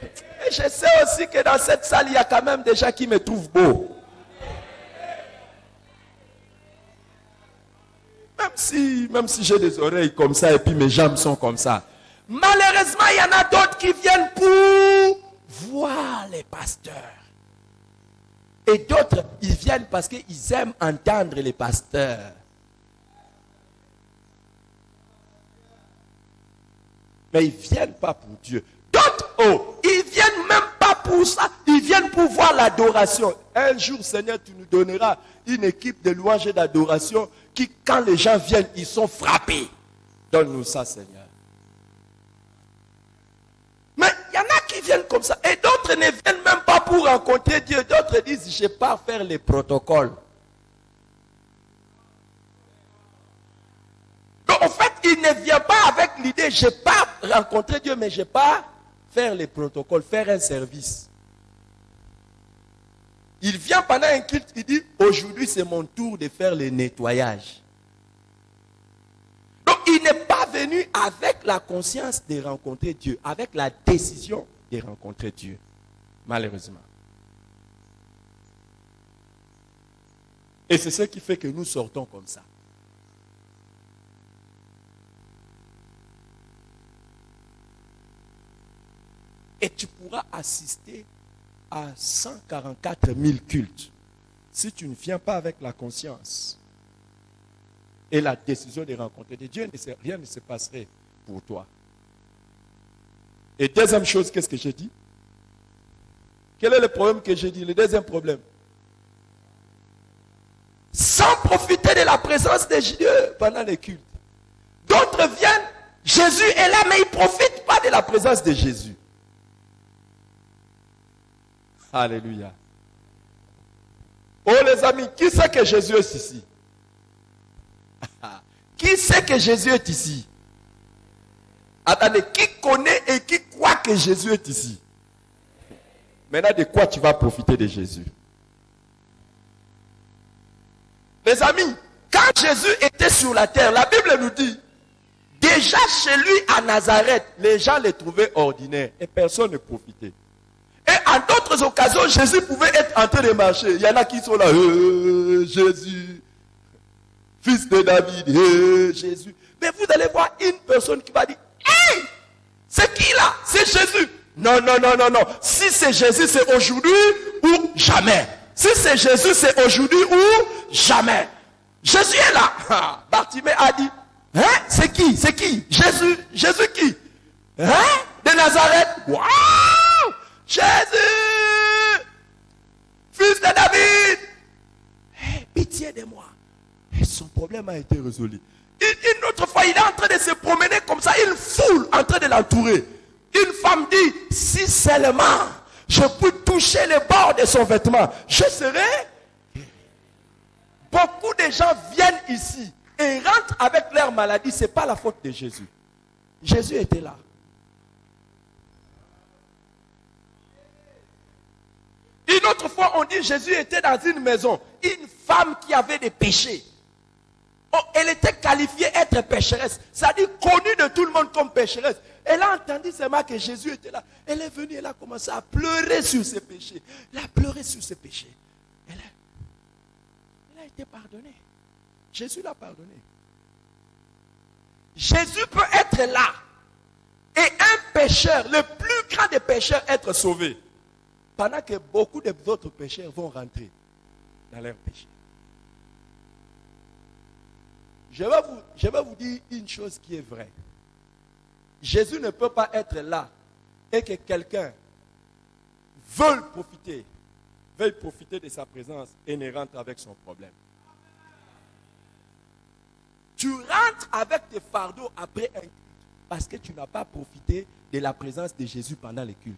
Et je sais aussi que dans cette salle, il y a quand même des gens qui me trouvent beau. Même si j'ai des oreilles comme ça et puis mes jambes sont comme ça. Malheureusement, il y en a d'autres qui viennent pour voir les pasteurs. Et d'autres, ils viennent parce qu'ils aiment entendre les pasteurs. Mais ils ne viennent pas pour Dieu. D'autres, ils ne viennent même pas pour ça. Ils viennent pour voir l'adoration. Un jour, Seigneur, tu nous donneras une équipe de louanges et d'adoration qui, quand les gens viennent, ils sont frappés. Donne-nous ça, Seigneur. Mais il y en a qui viennent comme ça. Et d'autres ne viennent même pas pour rencontrer Dieu. D'autres disent, je pars faire les protocoles. Donc en fait, il ne vient pas avec l'idée, je pars rencontrer Dieu, mais je pars faire les protocoles, faire un service. Il vient pendant un culte, il dit, aujourd'hui c'est mon tour de faire le nettoyage. Donc il n'est pas venu avec la conscience de rencontrer Dieu, avec la décision de rencontrer Dieu, malheureusement. Et c'est ce qui fait que nous sortons comme ça. Et tu pourras assister à 144 000 cultes si tu ne viens pas avec la conscience et la décision de rencontrer Dieu, rien ne se passerait pour toi. Et deuxième chose, qu'est-ce que j'ai dit? Quel est le problème que j'ai dit? Le deuxième problème. Sans profiter de la présence de Dieu pendant les cultes. D'autres viennent, Jésus est là, mais ils ne profitent pas de la présence de Jésus. Alléluia. Oh les amis, qui sait que Jésus est ici? Qui sait que Jésus est ici? Attendez, qui connaît et qui croit que Jésus est ici? Maintenant, de quoi tu vas profiter de Jésus? Les amis, quand Jésus était sur la terre, la Bible nous dit, déjà chez lui à Nazareth, les gens le trouvaient ordinaire et personne ne profitait. Et en d'autres occasions, Jésus pouvait être en train de marcher. Il y en a qui sont là, Jésus, fils de David, Jésus. Mais vous allez voir une personne qui va dire, hey, c'est qui là? C'est Jésus. Non, non, non, non, non. Si c'est Jésus, c'est aujourd'hui ou jamais. Si c'est Jésus, c'est aujourd'hui ou jamais. Jésus est là. Bartimée a dit, hein, c'est qui? C'est qui? Jésus. Jésus qui? Hein? De Nazareth. Waouh! Jésus, fils de David, hey, pitié de moi. Et son problème a été résolu. Une autre fois, il est en train de se promener comme ça, une foule en train de l'entourer. Une femme dit, si seulement je peux toucher le bord de son vêtement, je serai. Beaucoup de gens viennent ici et rentrent avec leur maladie. Ce n'est pas la faute de Jésus. Jésus était là. Une autre fois, on dit Jésus était dans une maison. Une femme qui avait des péchés. Oh, elle était qualifiée être pécheresse. C'est-à-dire connue de tout le monde comme pécheresse. Elle a entendu seulement que Jésus était là. Elle est venue, elle a commencé à pleurer sur ses péchés. Elle a pleuré sur ses péchés. Elle a été pardonnée. Jésus l'a pardonnée. Jésus peut être là. Et un pécheur, le plus grand des pécheurs, être sauvé. Pendant que beaucoup d'autres pécheurs vont rentrer dans leur péché. Je vais vous dire une chose qui est vraie. Jésus ne peut pas être là et que quelqu'un veuille profiter de sa présence et ne rentre avec son problème. Tu rentres avec tes fardeaux après un culte parce que tu n'as pas profité de la présence de Jésus pendant le culte.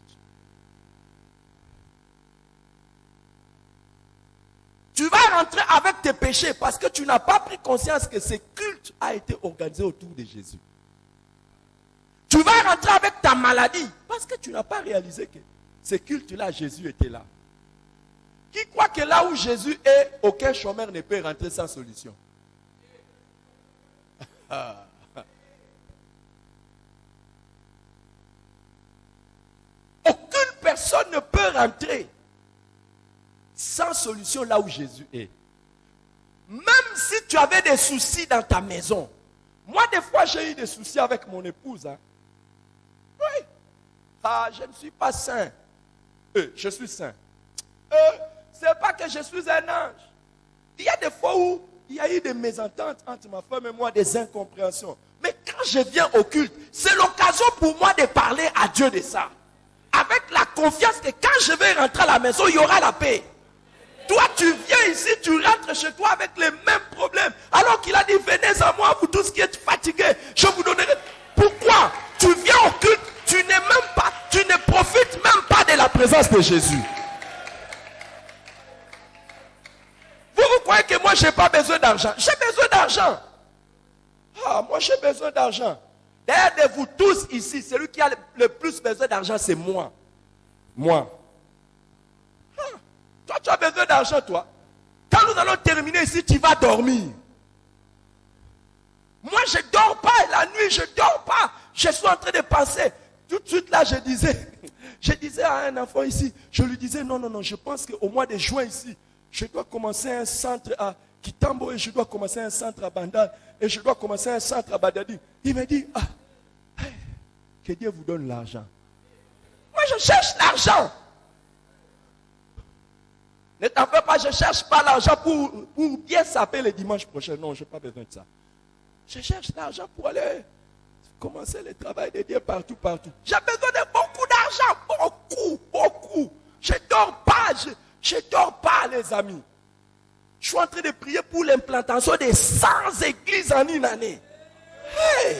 Tu vas rentrer avec tes péchés parce que tu n'as pas pris conscience que ce culte a été organisé autour de Jésus. Tu vas rentrer avec ta maladie parce que tu n'as pas réalisé que ce culte-là, Jésus était là. Qui croit que là où Jésus est, aucun chômeur ne peut rentrer sans solution? Aucune personne ne peut rentrer sans solution là où Jésus est. Même si tu avais des soucis dans ta maison. Moi, des fois, j'ai eu des soucis avec mon épouse. Hein. Oui. Ah, je ne suis pas saint. Je suis saint. C'est pas que je suis un ange. Il y a des fois où il y a eu des mésententes entre ma femme et moi, des incompréhensions. Mais quand je viens au culte, c'est l'occasion pour moi de parler à Dieu de ça. Avec la confiance que quand je vais rentrer à la maison, il y aura la paix. Toi, tu viens ici, tu rentres chez toi avec les mêmes problèmes. Alors qu'il a dit, venez à moi, vous tous qui êtes fatigués, je vous donnerai. Pourquoi? Tu viens au culte, tu ne profites même pas de la présence de Jésus. Vous croyez que moi, je n'ai pas besoin d'argent? J'ai besoin d'argent. Ah, moi, j'ai besoin d'argent. D'ailleurs, de vous tous ici, celui qui a le plus besoin d'argent, c'est moi. Moi. Toi, tu as besoin d'argent, toi. Quand nous allons terminer ici, tu vas dormir. Moi, je ne dors pas. La nuit, je ne dors pas. Je suis en train de penser. Tout de suite, là, je disais à un enfant ici, je lui disais, non, je pense qu'au mois de juin ici, je dois commencer un centre à Kitambo et je dois commencer un centre à Bandal et je dois commencer un centre à Badadi. Il me dit, que Dieu vous donne l'argent. Moi, je cherche l'argent. Ne t'en fais pas, je ne cherche pas l'argent pour bien saper le dimanche prochain. Non, je n'ai pas besoin de ça. Je cherche l'argent pour aller commencer le travail de Dieu partout. J'ai besoin de beaucoup d'argent. Beaucoup. Je ne dors pas, les amis. Je suis en train de prier pour l'implantation de 100 églises en une année. Hey!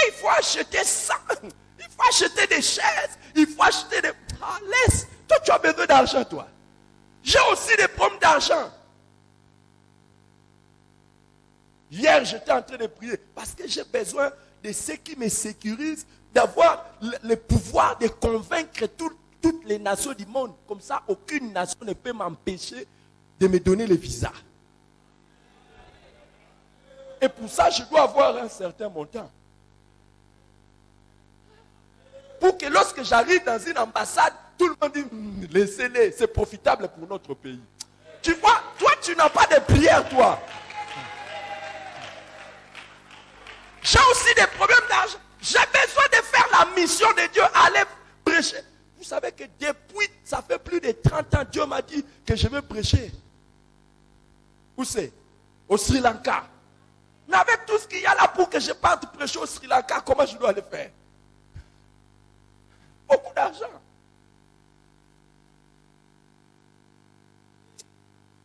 Il faut acheter ça. Il faut acheter des chaises. Il faut acheter des... laisse. Toi, tu as besoin d'argent, toi. J'ai aussi des problèmes d'argent. Hier, j'étais en train de prier parce que j'ai besoin de ceux qui me sécurisent, d'avoir le pouvoir de convaincre toutes les nations du monde. Comme ça, aucune nation ne peut m'empêcher de me donner le visa. Et pour ça, je dois avoir un certain montant. Pour que lorsque j'arrive dans une ambassade, tout le monde dit, laissez-les, c'est profitable pour notre pays. Tu vois, toi, tu n'as pas de prière, toi. J'ai aussi des problèmes d'argent. J'ai besoin de faire la mission de Dieu, aller prêcher. Vous savez que depuis, ça fait plus de 30 ans, Dieu m'a dit que je vais prêcher. Où c'est? Au Sri Lanka. Mais avec tout ce qu'il y a là pour que je parte prêcher au Sri Lanka, comment je dois le faire? Beaucoup d'argent.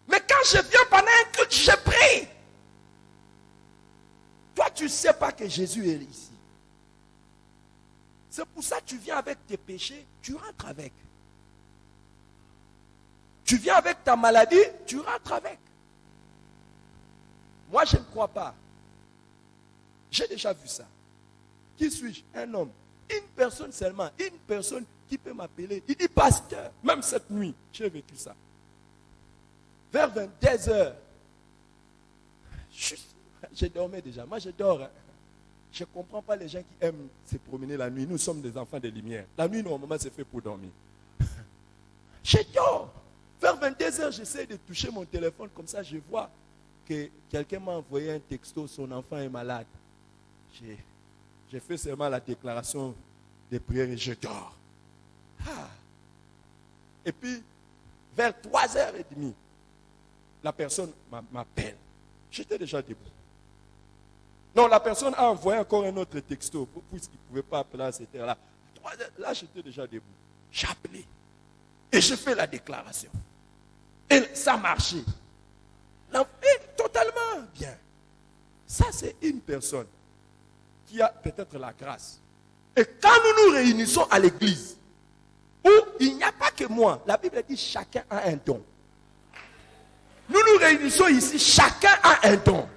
Mais quand je viens pendant un culte, je prie. Toi, tu ne sais pas que Jésus est ici. C'est pour ça que tu viens avec tes péchés, tu rentres avec. Tu viens avec ta maladie, tu rentres avec. Moi, je ne crois pas. J'ai déjà vu ça. Qui suis-je? Un homme. Une personne seulement. Une personne qui peut m'appeler. Il dit, pasteur, même cette nuit, j'ai vécu ça. Vers 22h, je dormais déjà. Moi, je dors. Hein. Je ne comprends pas les gens qui aiment se promener la nuit. Nous sommes des enfants de lumière. La nuit, normalement, c'est fait pour dormir. Je dors. Vers 22h, j'essaie de toucher mon téléphone. Comme ça, je vois que quelqu'un m'a envoyé un texto. Son enfant est malade. J'ai fait seulement la déclaration de prière et je dors. Ah. Et puis, vers 3h30, la personne m'appelle. J'étais déjà debout. Non, la personne a envoyé encore un autre texto, puisqu'il ne pouvait pas appeler à cette heure-là. Là, j'étais déjà debout. J'ai appelé. Et je fais la déclaration. Et ça marchait. Totalement bien. Ça, c'est une personne qui a peut-être la grâce. Et quand nous nous réunissons à l'église, où il n'y a pas que moi, la Bible dit chacun a un don. Nous nous réunissons ici, chacun a un don.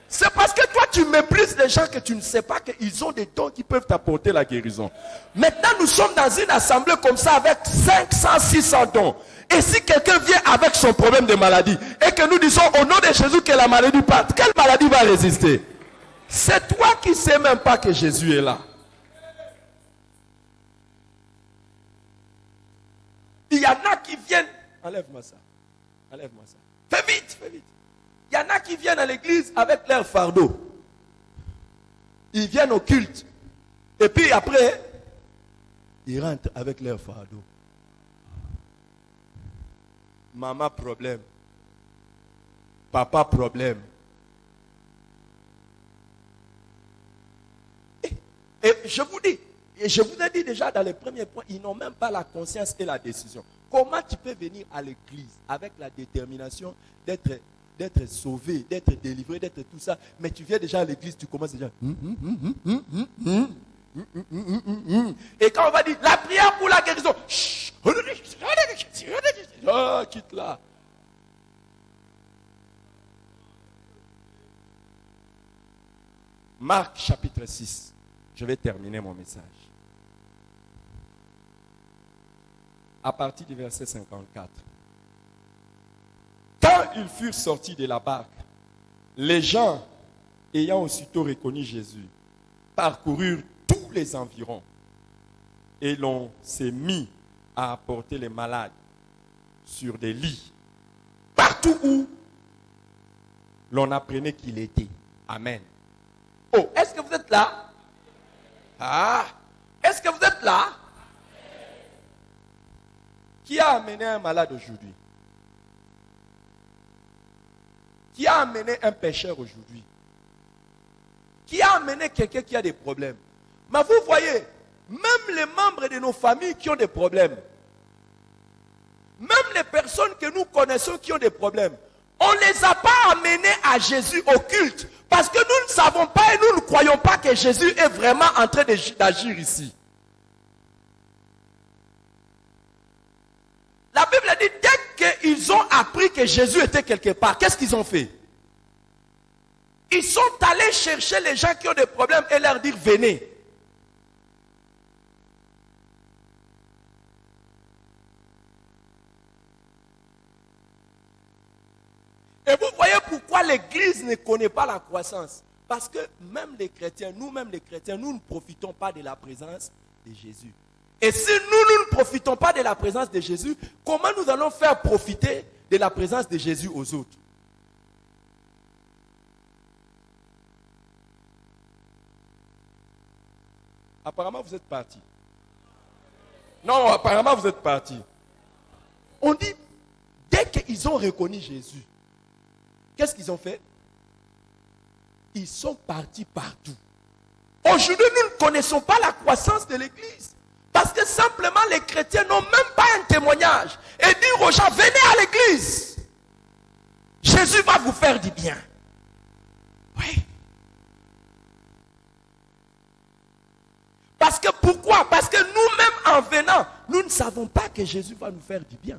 C'est parce que toi tu méprises les gens que tu ne sais pas qu'ils ont des dons qui peuvent t'apporter la guérison. Maintenant nous sommes dans une assemblée comme ça avec 500, 600 dons. Et si quelqu'un vient avec son problème de maladie et que nous disons au nom de Jésus que la maladie parte, quelle maladie va résister? C'est toi qui ne sais même pas que Jésus est là. Il y en a qui viennent. Enlève-moi ça. Enlève-moi ça. Fais vite, fais vite. Il y en a qui viennent à l'église avec leur fardeau. Ils viennent au culte. Et puis après, ils rentrent avec leur fardeau. Maman problème. Papa problème. Et je vous dis, et je vous ai dit déjà dans les premiers points, ils n'ont même pas la conscience et la décision. Comment tu peux venir à l'église avec la détermination d'être sauvé, d'être délivré, d'être tout ça, mais tu viens déjà à l'église, tu commences déjà. Et quand on va dire la prière pour la guérison, oh, quitte là. Marc chapitre 6. Je vais terminer mon message. À partir du verset 54. Quand ils furent sortis de la barque, les gens, ayant aussitôt reconnu Jésus, parcoururent tous les environs et l'on s'est mis à apporter les malades sur des lits, partout où l'on apprenait qu'il était. Amen. Oh, est-ce que vous êtes là? Ah, est-ce que vous êtes là? Qui a amené un malade aujourd'hui? Qui a amené un pécheur aujourd'hui? Qui a amené quelqu'un qui a des problèmes? Mais vous voyez, même les membres de nos familles qui ont des problèmes, même les personnes que nous connaissons qui ont des problèmes, on ne les a pas amenés à Jésus au culte parce que nous ne savons pas et nous ne croyons pas que Jésus est vraiment en train d'agir ici. La Bible dit, dès qu'ils ont appris que Jésus était quelque part, qu'est-ce qu'ils ont fait? Ils sont allés chercher les gens qui ont des problèmes et leur dire, venez. Et vous voyez pourquoi l'Église ne connaît pas la croissance. Parce que même les chrétiens, nous-mêmes les chrétiens, nous ne profitons pas de la présence de Jésus. Et si nous ne profitons pas de la présence de Jésus, comment nous allons faire profiter de la présence de Jésus aux autres? Apparemment, vous êtes partis. Non, apparemment, vous êtes partis. On dit, dès qu'ils ont reconnu Jésus, qu'est-ce qu'ils ont fait? Ils sont partis partout. Aujourd'hui, nous ne connaissons pas la croissance de l'Église. Parce que simplement, les chrétiens n'ont même pas un témoignage. Et dire aux gens, venez à l'Église. Jésus va vous faire du bien. Oui. Parce que pourquoi? Parce que nous-mêmes, en venant, nous ne savons pas que Jésus va nous faire du bien.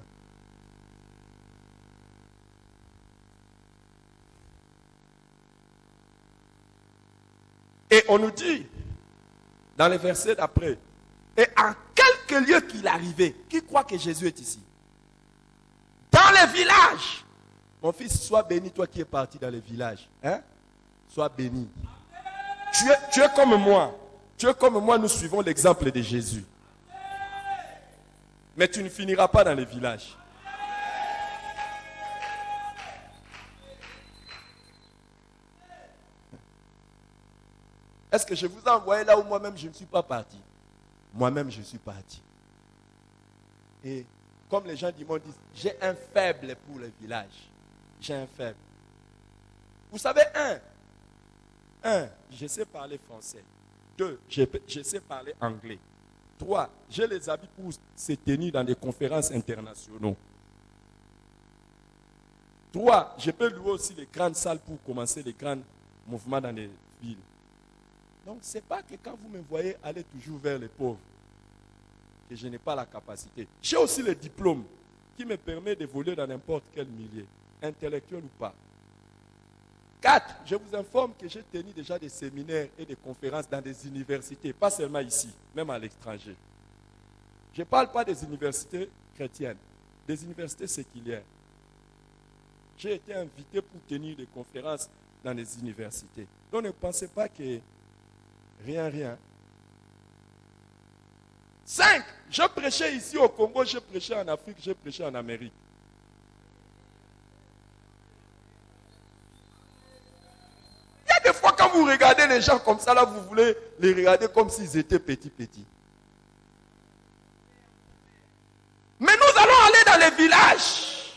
Et on nous dit, dans les versets d'après, et en quelques lieux qu'il arrivait, qui croit que Jésus est ici? Dans les villages. Mon fils, sois béni, toi qui es parti dans les villages. Hein? Sois béni. Tu es comme moi. Tu es comme moi, nous suivons l'exemple de Jésus. Mais tu ne finiras pas dans les villages. Est-ce que je vous ai envoyé là où moi-même je ne suis pas parti? Moi-même je suis parti. Et comme les gens du monde disent, j'ai un faible pour les villages. J'ai un faible. Vous savez, je sais parler français. 2, je sais parler anglais. 3, j'ai les habits pour se tenir dans des conférences internationales. 3, je peux louer aussi les grandes salles pour commencer les grands mouvements dans les villes. Donc, ce n'est pas que quand vous me voyez aller toujours vers les pauvres, que je n'ai pas la capacité. J'ai aussi le diplôme qui me permet d'évoluer dans n'importe quel milieu, intellectuel ou pas. 4, je vous informe que j'ai tenu déjà des séminaires et des conférences dans des universités, pas seulement ici, même à l'étranger. Je ne parle pas des universités chrétiennes, des universités séculières. J'ai été invité pour tenir des conférences dans les universités. Donc ne pensez pas que rien. 5, je prêchais ici au Congo, je prêchais en Afrique, je prêchais en Amérique. Des fois, quand vous regardez les gens comme ça, là, vous voulez les regarder comme s'ils étaient petits. Mais nous allons aller dans les villages.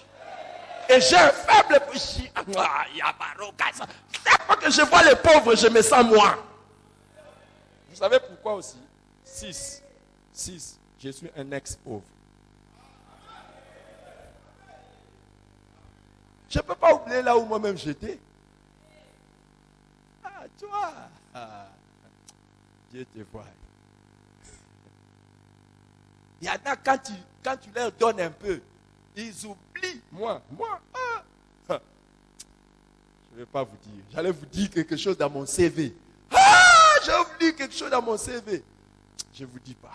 Et j'ai un faible pour c'est pas que je vois les pauvres, je me sens moi. Vous savez pourquoi aussi? 6, je suis un ex-pauvre. Je ne peux pas oublier là où moi-même j'étais. Toi, Dieu te voit. Il y en a quand tu leur donnes un peu, ils oublient. Moi, je ne vais pas vous dire. J'allais vous dire quelque chose dans mon CV. J'ai oublié quelque chose dans mon CV. Je ne vous dis pas.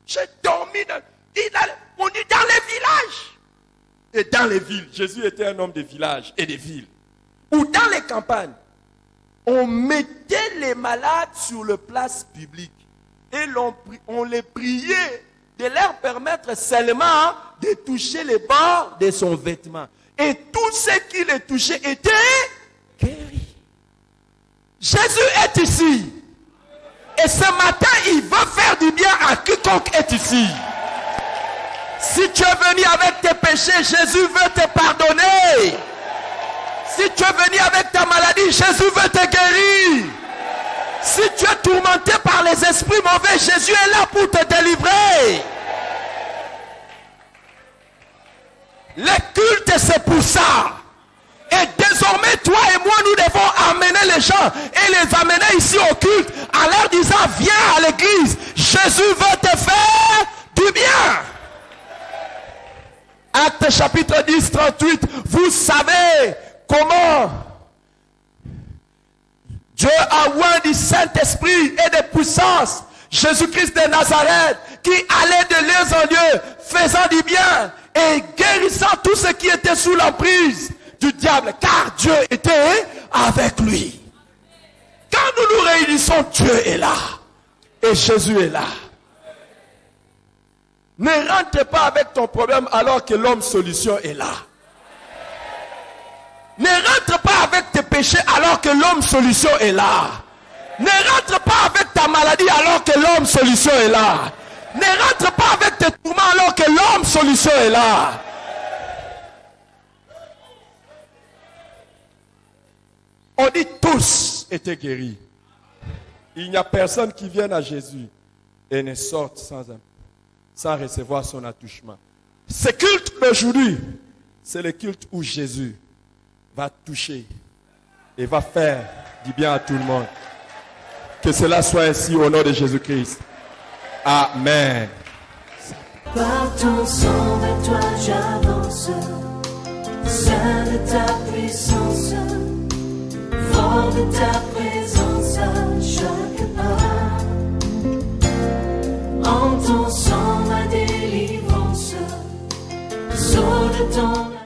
J'ai dormi on est dans les villages. Et dans les villes. Jésus était un homme des villages et des villes. Ou dans les campagnes, on mettait les malades sur les places publiques et on les priait de leur permettre seulement de toucher les bords de son vêtement. Et tous ceux qui les touchaient étaient guéris. Jésus est ici. Et ce matin, il veut faire du bien à quiconque est ici. Si tu es venu avec tes péchés, Jésus veut te pardonner. Si tu es venu avec ta maladie, Jésus veut te guérir. Si tu es tourmenté par les esprits mauvais, Jésus est là pour te délivrer. Le culte, c'est pour ça. Et désormais, toi et moi, nous devons amener les gens et les amener ici au culte en leur disant, viens à l'église. Jésus veut te faire du bien. Actes chapitre 10, 38, vous savez comment Dieu a oint du Saint-Esprit et de puissance Jésus-Christ de Nazareth qui allait de lieu en lieu faisant du bien et guérissant tous ceux qui étaient sous l'emprise du diable, car Dieu était avec lui. Quand nous nous réunissons, Dieu est là et Jésus est là. Ne rentre pas avec ton problème alors que l'homme solution est là. Ne rentre pas avec tes péchés alors que l'homme solution est là. Ne rentre pas avec ta maladie alors que l'homme solution est là. Ne rentre pas avec tes tourments alors que l'homme solution est là. On dit tous étaient guéris. Il n'y a personne qui vienne à Jésus et ne sorte sans recevoir son attouchement. Ce culte d'aujourd'hui, c'est le culte où Jésus va toucher et va faire du bien à tout le monde. Que cela soit ainsi au nom de Jésus-Christ. Amen. Par ton sang, vers toi j'avance. Seule ta puissance fort de ta présence à chaque pas. En ton sang ma délivrance, sceau de ton